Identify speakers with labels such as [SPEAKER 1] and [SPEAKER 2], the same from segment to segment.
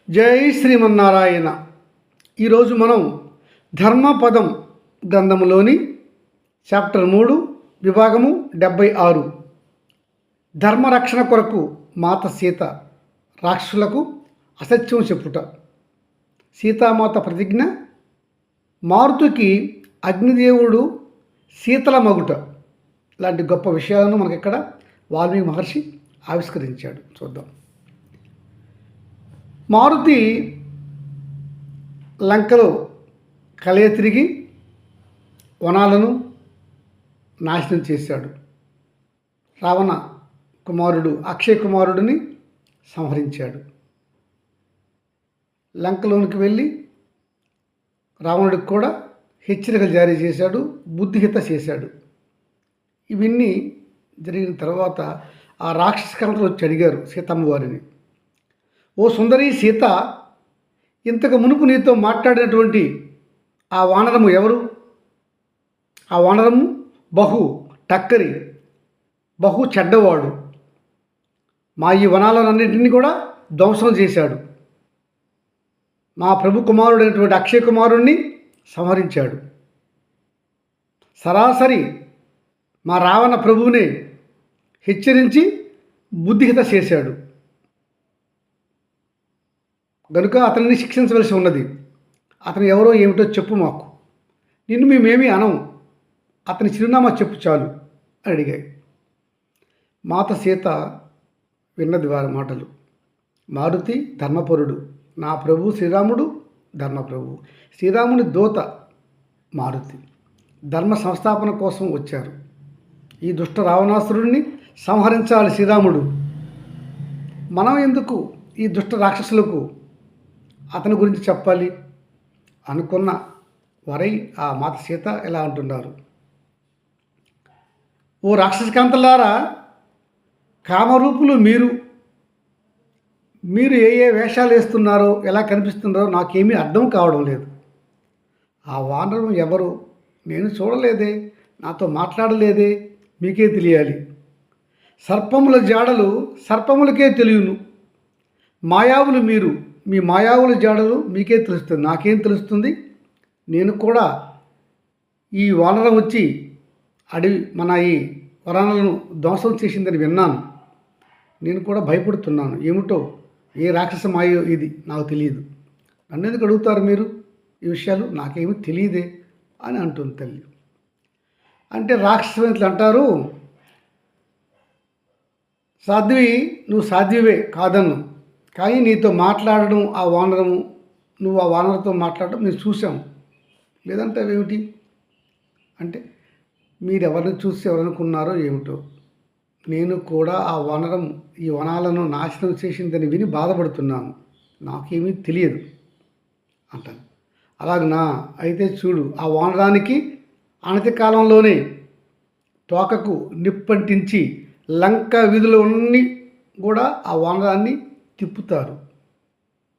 [SPEAKER 1] జై శ్రీమన్నారాయణ. ఈరోజు మనం ధర్మపదం గ్రంథములోని చాప్టర్ 3 విభాగము 76 ధర్మరక్షణ కొరకు మాత సీత రాక్షసులకు అసత్యం చెప్పుట. సీతామాత ప్రతిజ్ఞ, మారుతికి అగ్నిదేవుడు శీతల మగుట లాంటి గొప్ప విషయాలను మనకి ఇక్కడ వాల్మీకి మహర్షి ఆవిష్కరించాడు. చూద్దాం. మారుతి లంకలో కలయ తిరిగి వనాలను నాశనం చేశాడు. రావణ కుమారుడు అక్షయ కుమారుడిని సంహరించాడు. లంకలోనికి వెళ్ళి రావణుడికి కూడా హెచ్చరికలు జారీ చేశాడు, బుద్ధిహిత చేశాడు. ఇవన్నీ జరిగిన తర్వాత ఆ రాక్షస కళలు వచ్చి అడిగారు సీతమ్మ వారిని, ఓ సుందరి సీత, ఇంతకు మునుపు నీతో మాట్లాడినటువంటి ఆ వానరము ఎవరు? ఆ వానరము బహు టక్కరి, బహు చెడ్డవాడు. మా ఈ వనాలన్నింటినీ కూడా ధ్వంసం చేశాడు. మా ప్రభు కుమారుడైనటువంటి అక్షయ కుమారుణ్ణి సంహరించాడు. సరాసరి మా రావణ ప్రభువుని హెచ్చరించి బుద్ధిహిత చేశాడు. కనుక అతనిని శిక్షించవలసి ఉన్నది. అతను ఎవరో ఏమిటో చెప్పు మాకు. నిన్ను మేమేమీ అనం, అతని చిరునామా చెప్పు చాలు అని అడిగాయి. మాత సీత విన్నది వారి మాటలు. మారుతి ధర్మపరుడు, నా ప్రభు శ్రీరాముడు ధర్మప్రభు. శ్రీరాముని దూత మారుతి ధర్మ సంస్థాపన కోసం వచ్చారు. ఈ దుష్ట రావణాసురుడిని సంహరించాలి శ్రీరాముడు. మనం ఎందుకు ఈ దుష్ట రాక్షసులకు అతని గురించి చెప్పాలి అనుకున్న వరై ఆ మాత సీత ఎలా అంటున్నారు, ఓ రాక్షసకాంతలారా, కామరూపులు మీరు ఏ ఏ వేషాలు వేస్తున్నారో, ఎలా కనిపిస్తున్నారో నాకేమీ అర్థం కావడం లేదు. ఆ వానరం ఎవరు? నేను చూడలేదే, నాతో మాట్లాడలేదే, మీకే తెలియాలి. సర్పముల జాడలు సర్పములకే తెలియను. మాయావులు మీరు, మీ మాయావుల జాడలు మీకే తెలుస్తుంది, నాకేం తెలుస్తుంది? నేను కూడా ఈ వానరం వచ్చి అడవి మన ఈ వనాలను ధ్వంసం చేసిందని విన్నాను. నేను కూడా భయపడుతున్నాను. ఏమిటో, ఏ రాక్షస మాయో ఇది నాకు తెలియదు. నన్ను ఎందుకు అడుగుతారు మీరు ఈ విషయాలు? నాకేమీ తెలియదే అని అంటుంది తల్లి. అంటే రాక్షసవంతులు అంటారు, సాధ్వి, నువ్వు సాధ్వివే కాదన్ను, కానీ నీతో మాట్లాడడం ఆ వానరము, నువ్వు ఆ వానరతో మాట్లాడడం నేను చూసాం, లేదంటే అవేమిటి అంటే మీరు ఎవరిని చూసి ఎవరనుకున్నారో ఏమిటో. నేను కూడా ఆ వానరం ఈ వనాలను నాశనం చేసిందని విని బాధపడుతున్నాను, నాకేమీ తెలియదు అంటాను. అలాగనా? అయితే చూడు, ఆ వానరానికి అనతి కాలంలోనే తోకకు నిప్పంటించి లంక వీధులు అన్నీ కూడా ఆ వానరాన్ని తిప్పుతారు.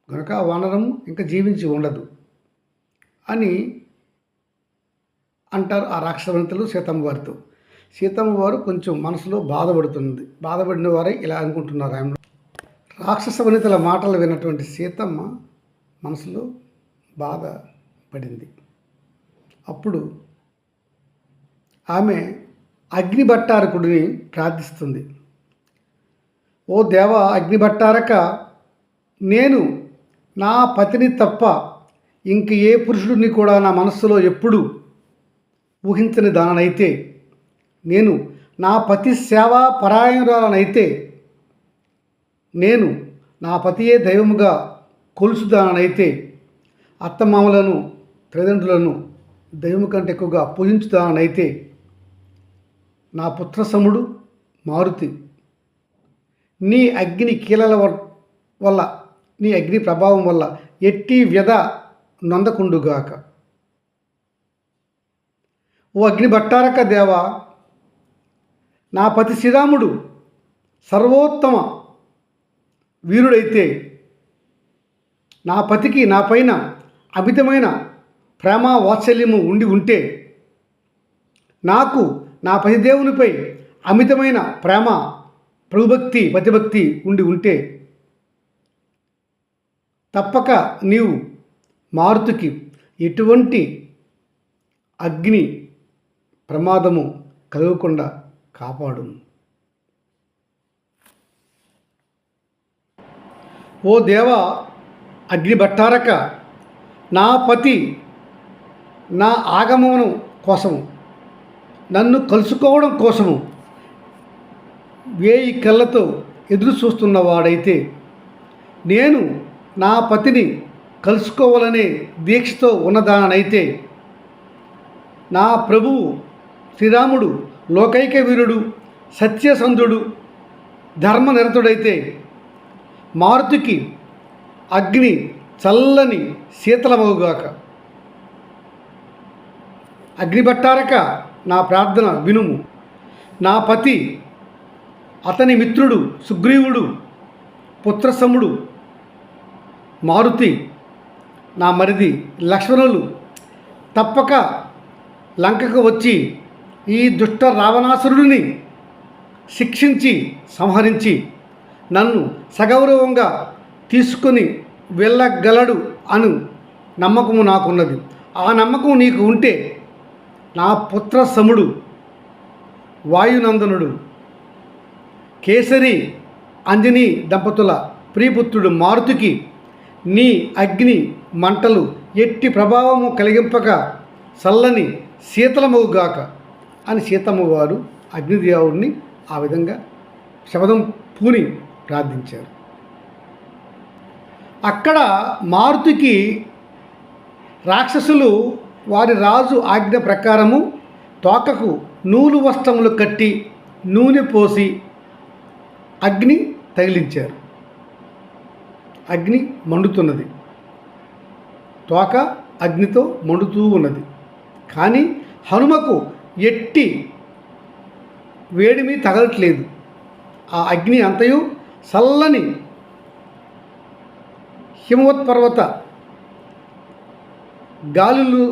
[SPEAKER 1] కనుక ఆ వానరము ఇంకా జీవించి ఉండదు అని అంటారు ఆ రాక్షసవంతులు సీతమ్మ వారితో. సీతమ్మ వారు కొంచెం మనసులో బాధపడుతుంది. బాధపడిన వారే ఇలా అనుకుంటున్నారు. ఆయన రాక్షస వనితల మాటలు విన్నటువంటి సీతమ్మ మనసులో బాధపడింది. అప్పుడు ఆమె అగ్నిభట్టారకుడిని ప్రార్థిస్తుంది. ఓ దేవ అగ్నిభట్టారక, నేను నా పతిని తప్ప ఇంక ఏ పురుషుడిని కూడా నా మనస్సులో ఎప్పుడు ఊహించని దాననైతే, నేను నా పతి సేవా పరాయణురాలనైతే, నేను నా పతియే దైవముగా కొలుసుదాననైతే, అత్తమామలను తల్లిదండ్రులను దైవము కంటే ఎక్కువగా పూజించుదాననైతే, నా పుత్రసముడు మారుతి నీ అగ్ని కీలల వల్ల, నీ అగ్ని ప్రభావం వల్ల ఎట్టి వ్యధ నొందకుండుగాక. ఓ అగ్ని భట్టారక దేవా, నా పతి శ్రీరాముడు సర్వోత్తమ వీరుడైతే, నా పతికి నా పైన అమితమైన ప్రేమ వాత్సల్యము ఉండి ఉంటే, నాకు నా పతిదేవునిపై అమితమైన ప్రేమ ప్రభుభక్తి పతిభక్తి ఉండి ఉంటే, తప్పక నీవు మారుతికి ఎటువంటి అగ్ని ప్రమాదము కలగకుండా కాపాడు. ఓ దేవ అగ్నిభట్టారక, నా పతి నా ఆగమనం కోసము, నన్ను కలుసుకోవడం కోసము 1000 కళ్ళతో ఎదురు చూస్తున్నవాడైతే, నేను నా పతిని కలుసుకోవాలనే దీక్షతో ఉన్నదానైతే, నా ప్రభువు శ్రీరాముడు లోకైక వీరుడు, సత్యసంధుడు, ధర్మనిరతుడైతే మారుతికి అగ్ని చల్లని శీతలమగుగాక. అగ్నిభట్టారక, నా ప్రార్థన వినుము. నా పతి, అతని మిత్రుడు సుగ్రీవుడు, పుత్రసముడు మారుతి, నా మరిది లక్ష్మణులు తప్పక లంకకు వచ్చి ఈ దుష్ట రావణాసురుడిని శిక్షించి సంహరించి నన్ను సగౌరవంగా తీసుకొని వెళ్ళగలడు అను నమ్మకము నాకున్నది. ఆ నమ్మకం నీకు ఉంటే నా పుత్ర సముడు వాయునందనుడు కేసరి అంజనీ దంపతుల ప్రియపుత్రుడు మారుతికి నీ అగ్ని మంటలు ఎట్టి ప్రభావము కలిగింపక చల్లని శీతలమవుగాక అని సీతమ్మ వారు అగ్నిదేవుడిని ఆ విధంగా శబదం పూని ప్రార్థించారు. అక్కడ మారుతికి రాక్షసులు వారి రాజు ఆజ్ఞ ప్రకారము తోకకు నూలు వస్త్రములు కట్టి నూనె పోసి అగ్ని తగిలించారు. అగ్ని మండుతున్నది, తోక అగ్నితో మండుతూ ఉన్నది. కానీ హనుమకు ఎట్టి వేడిమి తగలట్లేదు. ఆ అగ్ని అంతయు చల్లని హిమవత్పర్వత గాలులు,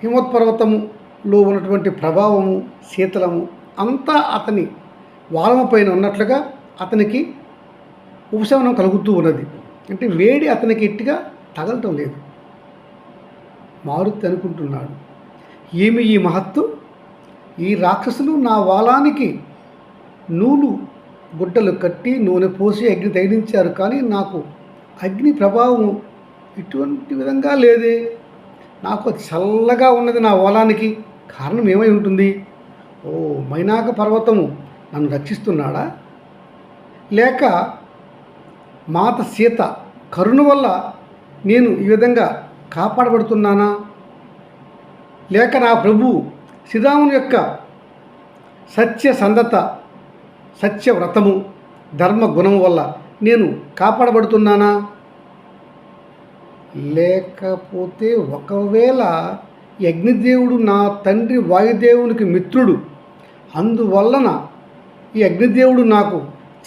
[SPEAKER 1] హిమవత్పర్వతములో ఉన్నటువంటి ప్రభావము, శీతలము అంతా అతని వాలము పైన ఉన్నట్లుగా అతనికి ఉపశమనం కలుగుతూ ఉన్నది. అంటే వేడి అతనికి ఎట్టిగా తగలటం లేదు. మారుతి అనుకుంటున్నాడు, ఏమి ఈ మహత్తు, ఈ రాక్షసులు నా వాలానికి నూలు గుడ్డలు కట్టి నూనె పోసి అగ్ని తగిలించారు, కానీ నాకు అగ్ని ప్రభావం ఇటువంటి విధంగా లేదే, నాకు చల్లగా ఉన్నది నా ఓలానికి. కారణం ఏమై ఉంటుంది? ఓ మైనాక పర్వతము నన్ను రక్షిస్తున్నాడా, లేక మాత సీత కరుణ వల్ల నేను ఈ విధంగా కాపాడబడుతున్నానా, లేక నా ప్రభువు శ్రీరాముని యొక్క సత్యసంధత, సత్యవ్రతము, ధర్మ గుణము వల్ల నేను కాపాడబడుతున్నానా, లేకపోతే ఒకవేళ అగ్నిదేవుడు నా తండ్రి వాయుదేవునికి మిత్రుడు, అందువలన ఈ అగ్నిదేవుడు నాకు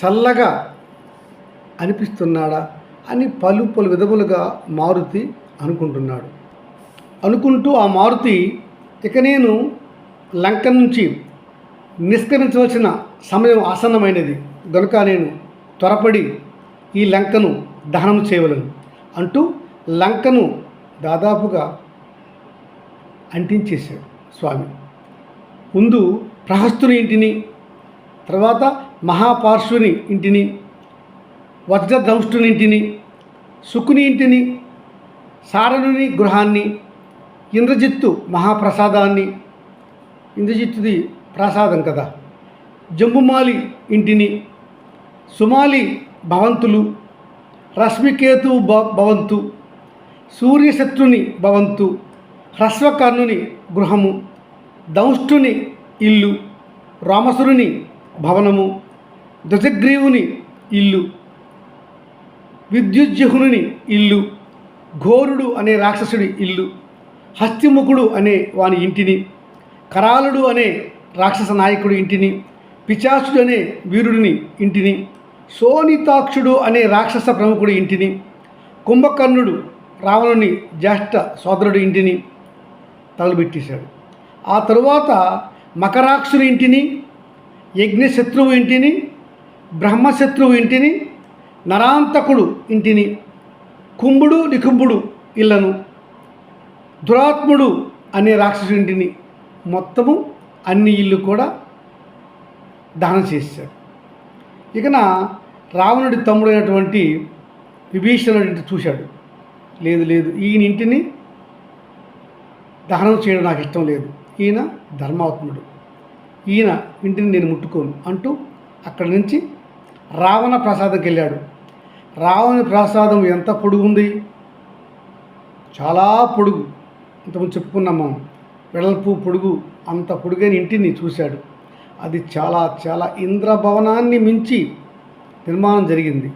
[SPEAKER 1] చల్లగా అనిపిస్తున్నాడా అని పలు విధములుగా మారుతి అనుకుంటున్నాడు. అనుకుంటూ ఆ మారుతి, ఇక నేను లంక నుంచి నిష్క్రమించవలసిన సమయం ఆసన్నమైనది గనుక నేను త్వరపడి ఈ లంకను దహనం చేయవలను అంటూ లంకను దాదాపుగా అంటించేశాడు స్వామి. ముందు ప్రహస్తుని ఇంటిని, తర్వాత మహాపార్శ్వుని ఇంటిని, వజ్రదంష్టుని ఇంటిని, శుకుని ఇంటిని, సారణుని గృహాన్ని, ఇంద్రజిత్తు మహాప్రసాదాన్ని, ఇంద్రజిత్తుది ప్రసాదం కదా, జంబుమాలి ఇంటిని, సుమాలి భవంతులు, రశ్మికేతు భవంతు, సూర్యశత్రుని భవంతు, హ్రస్వకర్ణుని గృహము, దంష్టుని ఇల్లు, రామసురుని భవనము, ధ్వజగ్రీవుని ఇల్లు, విద్యుజ్జహుని ఇల్లు, ఘోరుడు అనే రాక్షసుడి ఇల్లు, హస్తిముఖుడు అనే వాని ఇంటిని, కరాలుడు అనే రాక్షస నాయకుడి ఇంటిని, పిచాసుడు అనే వీరుడిని ఇంటిని, శోణితాక్షుడు అనే రాక్షస ప్రముఖుడి ఇంటిని, కుంభకర్ణుడు రావణుని జ్యేష్ఠ సోదరుడి ఇంటిని తగలబెట్టేశాడు. ఆ తరువాత మకరాక్షుని ఇంటిని, యజ్ఞశత్రువు ఇంటిని, బ్రహ్మశత్రువు ఇంటిని, నరాంతకుడు ఇంటిని, కుంభుడు నికుంభుడు ఇళ్లను, దురాత్ముడు అనే రాక్షసుడింటిని, మొత్తము అన్ని ఇల్లు కూడా దహనం చేశాడు. ఇకన రావణుడి తమ్ముడైనటువంటి విభీషణుడి చూశాడు. లేదు లేదు, ఈయన ఇంటిని దహనం చేయడం నాకు ఇష్టం లేదు, ఈయన ధర్మాత్ముడు, ఈయన ఇంటిని నేను ముట్టుకోను అంటూ అక్కడి నుంచి రావణ ప్రసాదంకి వెళ్ళాడు. రావణ ప్రసాదం ఎంత పొడుగు ఉంది, చాలా పొడుగు, ఇంతకుముందు చెప్పుకున్నాం మనం, వెడల్పు పొడుగు, అంత పొడుగైన ఇంటిని చూశాడు. అది చాలా చాలా ఇంద్రభవనాన్ని మించి నిర్మాణం జరిగింది.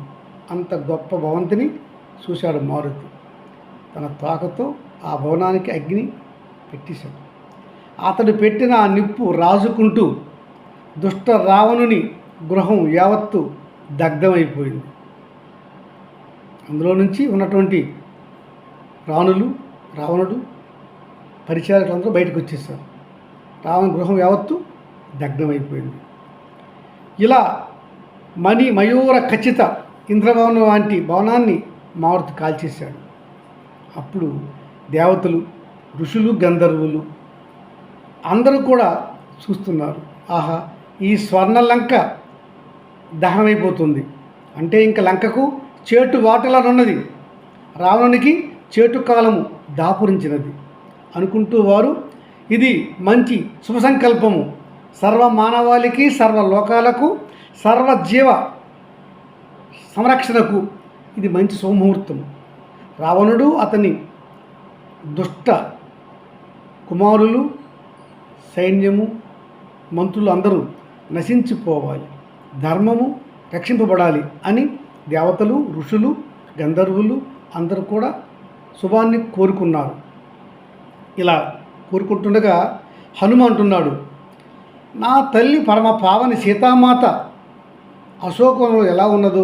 [SPEAKER 1] అంత గొప్ప భవంతిని చూశాడు మారుతి. తన తోకతో ఆ భవనానికి అగ్ని పెట్టేశాడు. అతడు పెట్టిన ఆ నిప్పు రాజుకుంటూ దుష్ట రావణుని గృహం యావత్తు దగ్ధమైపోయింది. అందులో నుంచి ఉన్నటువంటి రావణుడు పరిచారకులందరూ బయటకు వచ్చేసారు. రావణ గృహం యావత్తు దగ్ధమైపోయింది. ఇలా మయూర ఖచ్చిత ఇంద్రభవనం లాంటి భవనాన్ని మారుతి కాల్చేశాడు. అప్పుడు దేవతలు, ఋషులు, గంధర్వులు అందరూ కూడా చూస్తున్నారు. ఆహా, ఈ స్వర్ణ లంక దహనమైపోతుంది అంటే ఇంకా లంకకు చేటు వాటలనున్నది, రావణునికి చేటు కాలము దాపురించినది అనుకుంటూ వారు ఇది మంచి శుభ సంకల్పము, సర్వ మానవాళికి, సర్వ లోకాలకు, సర్వజీవ సంరక్షణకు ఇది మంచి శుభముహూర్తం. రావణుడు, అతని దుష్ట కుమారులు, సైన్యము, మంత్రులు అందరూ నశించిపోవాలి, ధర్మము రక్షింపబడాలి అని దేవతలు, ఋషులు, గంధర్వులు అందరూ కూడా శుభాన్ని కోరుకున్నారు. ఇలా కోరుకుంటుండగా హనుమ అంటున్నాడు, నా తల్లి పరమ పావని సీతామాత అశోకంలో ఎలా ఉన్నదో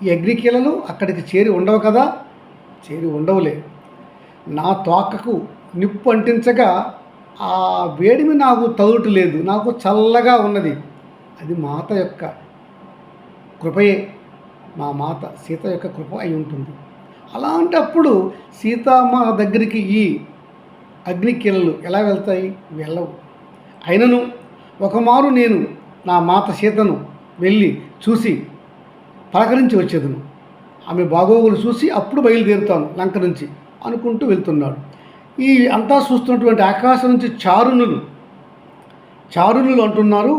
[SPEAKER 1] ఈ అగ్నికీలలు అక్కడికి చేరి ఉండవు కదా, చేరి ఉండవులే. నా తోకకు నిప్పు అంటించగా ఆ వేడిమి నాకు తగులట్లేదు, నాకు చల్లగా ఉన్నది. అది మాత యొక్క కృపయే, మా మాత సీత యొక్క కృప అయి ఉంటుంది. అలాంటప్పుడు సీతామాత దగ్గరికి ఈ అగ్నికీలలు ఎలా వెళ్తాయి? వెళ్ళవు. అయినను ఒకమారు నేను నా మాత సీతను వెళ్ళి చూసి పలకరించి వచ్చేదను, ఆమె బాగోగులు చూసి అప్పుడు బయలుదేరుతాను లంక నుంచి అనుకుంటూ వెళ్తున్నాడు. ఈ అంతా చూస్తున్నటువంటి ఆకాశం నుంచి చారుణులు అంటున్నారు,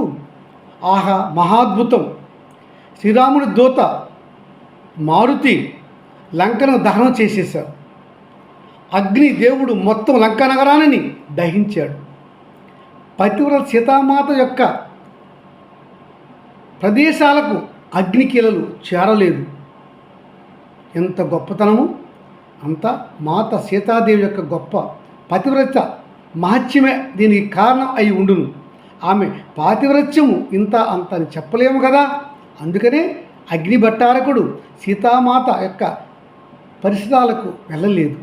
[SPEAKER 1] ఆహా మహాద్భుతం, శ్రీరాముడి దూత మారుతి లంకను దహనం చేసేశారు. అగ్ని దేవుడు మొత్తం లంకా నగరాన్ని దహించాడు. పతివ్రత సీతామాత యొక్క ప్రదేశాలకు అగ్నికీలలు చేరలేదు. ఎంత గొప్పతనము! అంత మాత సీతాదేవి యొక్క గొప్ప పతివ్రత మహత్యమే దీనికి కారణం అయి ఉండును. ఆమె పాతివ్రత్యము ఇంత అంత అని చెప్పలేము కదా. అందుకనే అగ్నిభట్టారకుడు సీతామాత యొక్క పరిసరాలకు వెళ్ళలేదు.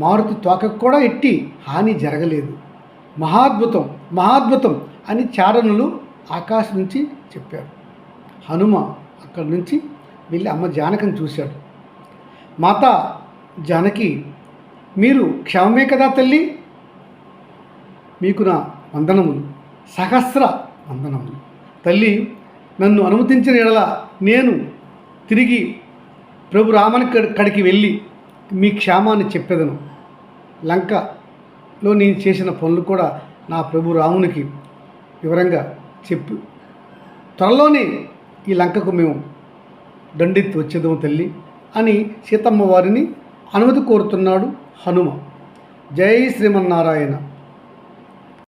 [SPEAKER 1] మారుతి తోకకు కూడా ఎట్టి హాని జరగలేదు. మహాద్భుతం మహాద్భుతం అని చారణులు ఆకాశం నుంచి చెప్పారు. హనుమ అక్కడి నుంచి వెళ్ళి అమ్మ జానకిని చూశాడు. మాత జానకి, మీరు క్షేమమే కదా తల్లి? మీకు నా వందనములు, సహస్ర వందనములు. తల్లి, నన్ను అనుమతించిన ఎడల నేను తిరిగి ప్రభు రామని కడికి వెళ్ళి మీ క్షేమాన్ని చెప్పేదను. లంకలో నేను చేసిన పనులు కూడా నా ప్రభు రామునికి వివరంగా చెప్పు, త్వరలోనే ఈ లంకకు మేము దండెత్తి వచ్చేదాము తల్లి అని సీతమ్మ వారిని అనుమతి కోరుతున్నాడు హనుమ. జై శ్రీమన్నారాయణ.